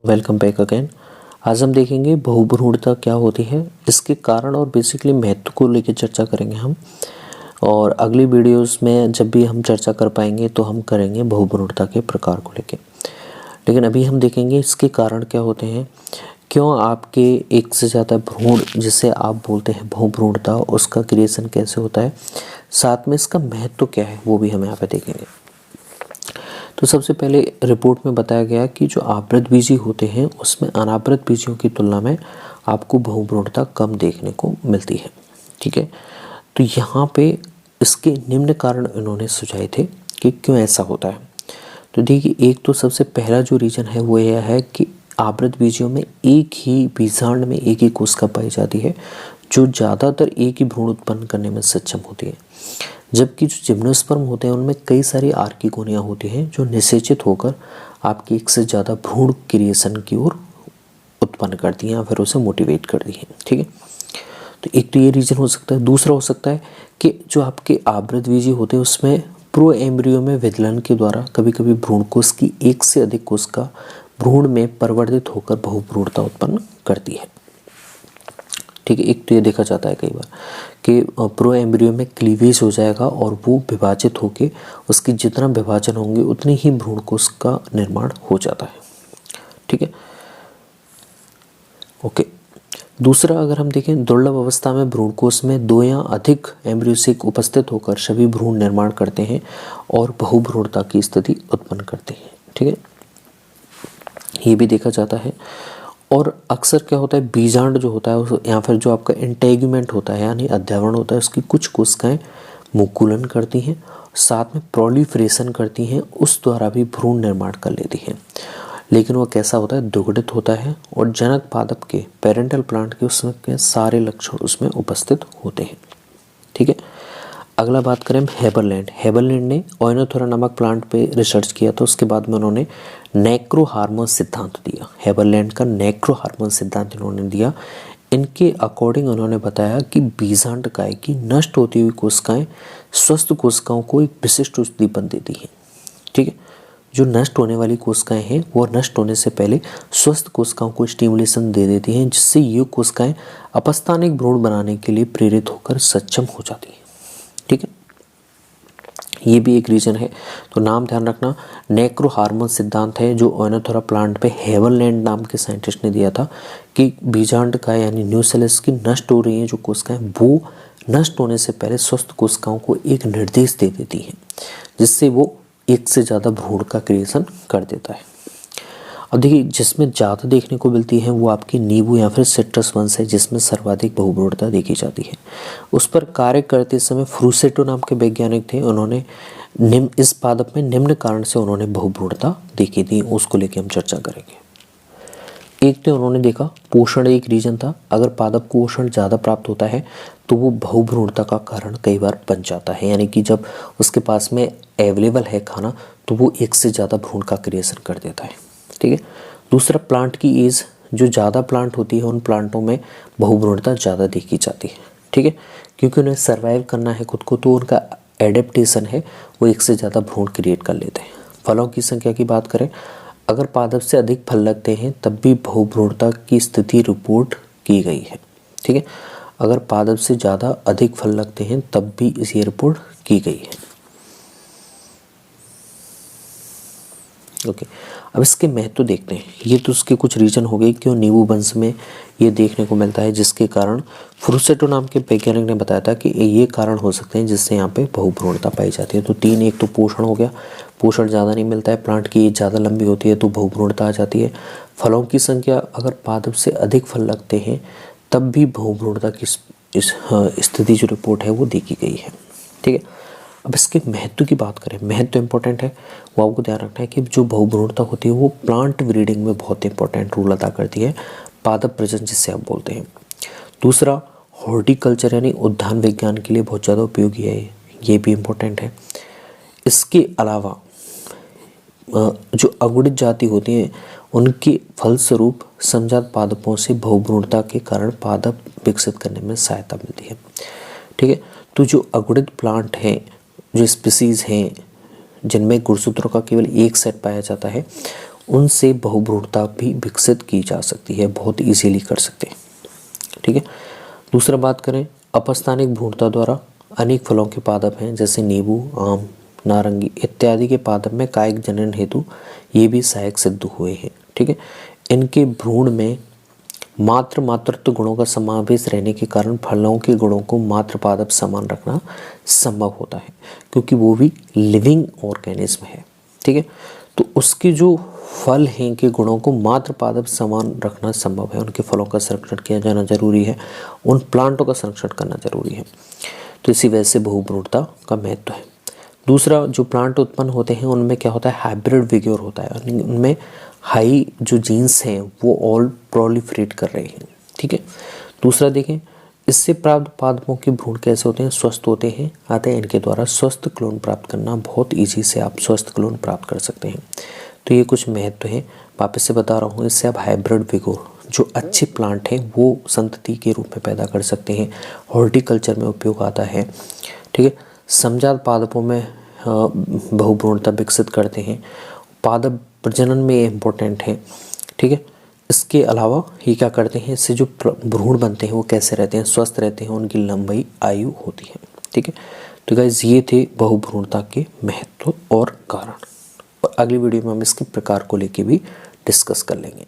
Welcome back again. आज हम देखेंगे बहुभ्रूणता क्या होती है, इसके कारण और बेसिकली महत्व को लेकर चर्चा करेंगे हम। और अगली वीडियोस में जब भी हम चर्चा कर पाएंगे तो हम करेंगे बहुभ्रूणता के प्रकार को लेकर। लेकिन अभी हम देखेंगे इसके कारण क्या होते हैं, क्यों आपके एक से ज़्यादा भ्रूण जिसे आप बोलते हैं बहुभ्रूणता, उसका क्रिएशन कैसे होता है, साथ में इसका महत्व क्या है वो भी हम यहाँ पे देखेंगे। तो सबसे पहले रिपोर्ट में बताया गया कि जो आवृतबीजी होते हैं उसमें अनावृतबीजियों की तुलना में आपको बहुभ्रूणता कम देखने को मिलती है। ठीक है, तो यहाँ पे इसके निम्न कारण इन्होंने सुझाए थे कि क्यों ऐसा होता है। तो देखिए, एक तो सबसे पहला जो रीज़न है वो यह है कि आवृतबीजियों में एक ही बीजांड में एक ही कोशिका पाई जाती है जो ज़्यादातर एक ही भ्रूण उत्पन्न करने में सक्षम होती है, जबकि जो जिम्नोस्पर्म होते हैं उनमें कई सारी आर्किगोनिया होती हैं जो निषेचित होकर आपकी एक से ज़्यादा भ्रूण क्रिएशन की ओर उत्पन्न करती हैं या फिर उसे मोटिवेट करती हैं। ठीक है, तो एक तो ये रीज़न हो सकता है। दूसरा हो सकता है कि जो आपके आवृतबीजी होते हैं उसमें प्रो एम्ब्रियो में विदलन के द्वारा कभी कभी भ्रूण कोश की एक से अधिक कोशिका भ्रूण में परिवर्तित होकर बहुभ्रूणता उत्पन्न करती है। ठीक है, एक तो ये देखा जाता है कई बार कि प्रो एम्ब्रियो में क्लीवेज हो जाएगा और वो विभाजित होकर उसकी जितना विभाजन होंगे उतनी ही भ्रूण कोश का निर्माण हो जाता है। ठीक है, ओके। दूसरा, अगर हम देखें, दुर्लभ अवस्था में भ्रूणकोश में दो या अधिक एम्ब्रियोसिक उपस्थित होकर सभी भ्रूण निर्माण करते हैं और बहुभ्रूणता की स्थिति उत्पन्न करते हैं। ठीक है, ये भी देखा जाता है। और अक्सर क्या होता है, बीजांड जो होता है या फिर जो आपका इंटेगुमेंट होता है यानी अध्यावरण होता है, उसकी कुछ कोशिकाएं मुकुलन करती हैं, साथ में प्रोलिफरेशन करती हैं, उस द्वारा भी भ्रूण निर्माण कर लेती हैं। लेकिन वो कैसा होता है, दुगुणित होता है और जनक पादप के पेरेंटल प्लांट के उसमें सारे लक्षण उसमें उपस्थित होते हैं। ठीक है, अगला बात करें हम हेबरलैंड ने ओइनोथोरा नामक प्लांट पे रिसर्च किया, तो उसके बाद में उन्होंने नेक्रो हार्मोन सिद्धांत दिया। हेबरलैंड का नेक्रो हार्मोन सिद्धांत इन्होंने दिया। इनके अकॉर्डिंग उन्होंने बताया कि बीजांडकाय की नष्ट होती हुई कोशिकाएं स्वस्थ कोशिकाओं को एक विशिष्ट उद्दीपन देती हैं। ठीक है, जो नष्ट होने वाली कोशिकाएं हैं वो नष्ट होने से पहले स्वस्थ कोशिकाओं को स्टिमुलेशन दे देती हैं, जिससे ये कोशिकाएं अपस्थानिक भ्रूण बनाने के लिए प्रेरित होकर सक्षम हो जाती हैं। ठीक है, ये भी एक रीजन है। तो नाम ध्यान रखना, नेक्रो हार्मोन सिद्धांत है जो ओइनोथोरा प्लांट पे हेबरलैंड नाम के साइंटिस्ट ने दिया था कि बीजांडकाय यानी न्यूसेलस की नष्ट हो रही हैं जो कोशिकाएं, वो नष्ट होने से पहले स्वस्थ कोशिकाओं को एक निर्देश दे देती हैं, जिससे वो एक से ज़्यादा भ्रूण का क्रिएशन कर देता है। अब देखिए, जिसमें ज़्यादा देखने को मिलती है वो आपकी नींबू या फिर सिट्रस वंश है, जिसमें सर्वाधिक बहुभ्रूणता देखी जाती है। उस पर कार्य करते समय फ्रूसेटो नाम के वैज्ञानिक थे, उन्होंने इस पादप में निम्न कारण से उन्होंने बहुभ्रूणता देखी थी, उसको लेकर हम चर्चा करेंगे। एक तो उन्होंने देखा पोषण एक रीजन था। अगर पादप को पोषण ज़्यादा प्राप्त होता है तो वो बहुभ्रूणता का कारण कई बार बन जाता है, यानी कि जब उसके पास में अवेलेबल है खाना तो वो एक से ज़्यादा भ्रूण का क्रिएशन कर देता है। ठीक है, दूसरा, प्लांट की एज, जो ज़्यादा प्लांट होती है उन प्लांटों में बहुभ्रूणता ज़्यादा देखी जाती है। ठीक है, क्योंकि उन्हें सर्वाइव करना है खुद को, तो उनका एडेप्टेशन है वो एक से ज़्यादा भ्रूण क्रिएट कर लेते हैं। फलों की संख्या की बात करें, अगर पादप से अधिक फल लगते हैं तब भी बहुभ्रूणता की स्थिति रिपोर्ट की गई है। ठीक है, अगर पादप से ज़्यादा अधिक फल लगते हैं तब भी इसे रिपोर्ट की गई है। ओके, अब इसके महत्व देखते हैं। ये तो उसके कुछ रीजन हो गए क्यों नींबू वंश में ये देखने को मिलता है, जिसके कारण फ्रूसेटो नाम के वैज्ञानिक ने बताया था कि ये कारण हो सकते हैं जिससे यहाँ पे बहुभ्रूणता पाई जाती है। तो तीन, एक तो पोषण हो गया, पोषण ज़्यादा नहीं मिलता है, प्लांट की एज ज़्यादा लंबी होती है तो बहुभ्रूणता आ जाती है। फलों की संख्या, अगर पादप से अधिक फल लगते हैं तब भी बहुभ्रूणता की इस स्थिति जो रिपोर्ट है वो देखी गई है। ठीक है, अब इसके महत्व की बात करें, महत्व इंपॉर्टेंट है, वो आपको ध्यान रखना है कि जो बहुभ्रूणता होती है वो प्लांट ब्रीडिंग में बहुत इंपॉर्टेंट रोल अदा करती है, पादप प्रजनन जिसे आप बोलते हैं। दूसरा, हॉर्टिकल्चर यानी उद्यान विज्ञान के लिए बहुत ज़्यादा उपयोगी है, ये भी इम्पोर्टेंट है। इसके अलावा जो अगुणित जाति होती हैं उनके फलस्वरूप समजात पादपों से बहुभ्रूणता के कारण पादप विकसित करने में सहायता मिलती है। ठीक है, तो जो अगुणित प्लांट हैं, जो स्पीसीज़ हैं जिनमें गुणसूत्रों का केवल एक सेट पाया जाता है, उनसे बहुभ्रूणता भी विकसित की जा सकती है, बहुत इजीली कर सकते हैं। ठीक है। दूसरा बात करें, अपस्थानिक भ्रूणता द्वारा अनेक फलों के पादप हैं, जैसे नींबू, आम, नारंगी इत्यादि के पादप में कायिक जनन हेतु ये भी सहायक सिद्ध हुए हैं। ठीक है। इनके भ्रूण में मातृत्व गुणों का समावेश रहने के कारण फलों के गुणों को मातृ पादप समान रखना संभव होता है, क्योंकि वो भी लिविंग ऑर्गेनिज्म है। ठीक है। तो उसके जो फल हैं के गुणों को मातृ पादप समान रखना संभव है। उनके फलों का संरक्षण किया जाना जरूरी है, उन प्लांटों का संरक्षण करना जरूरी है। तो इसी वजह से बहुभ्रूणता का महत्व है। दूसरा, जो प्लांट उत्पन्न होते हैं उनमें क्या होता है, हाइब्रिड विग्योर होता है, उनमें हाई जो जीन्स हैं वो ऑल प्रोलिफरेट कर रहे हैं। ठीक है। दूसरा देखें, इससे प्राप्त पादपों के भ्रूण कैसे होते हैं, स्वस्थ होते हैं, अतः इनके द्वारा स्वस्थ क्लोन प्राप्त करना बहुत ईजी से आप स्वस्थ क्लोन प्राप्त कर सकते हैं। तो ये कुछ महत्व है, वापस से बता रहा हूँ। इससे आप हाइब्रिड विग्योर जो अच्छे प्लांट हैं वो संतति के रूप में पैदा कर सकते हैं, हॉर्टिकल्चर में उपयोग आता है। ठीक है। समजात पादपों में बहुभ्रूणता विकसित करते हैं, पादप प्रजनन में ये इम्पोर्टेंट है। ठीक है। इसके अलावा ये क्या करते हैं, इससे जो भ्रूण बनते हैं वो कैसे रहते हैं, स्वस्थ रहते हैं, उनकी लंबाई आयु होती है। ठीक है। तो गाइस ये थे बहुभ्रूणता के महत्व और कारण, और अगली वीडियो में हम इसके प्रकार को लेके भी डिस्कस कर लेंगे।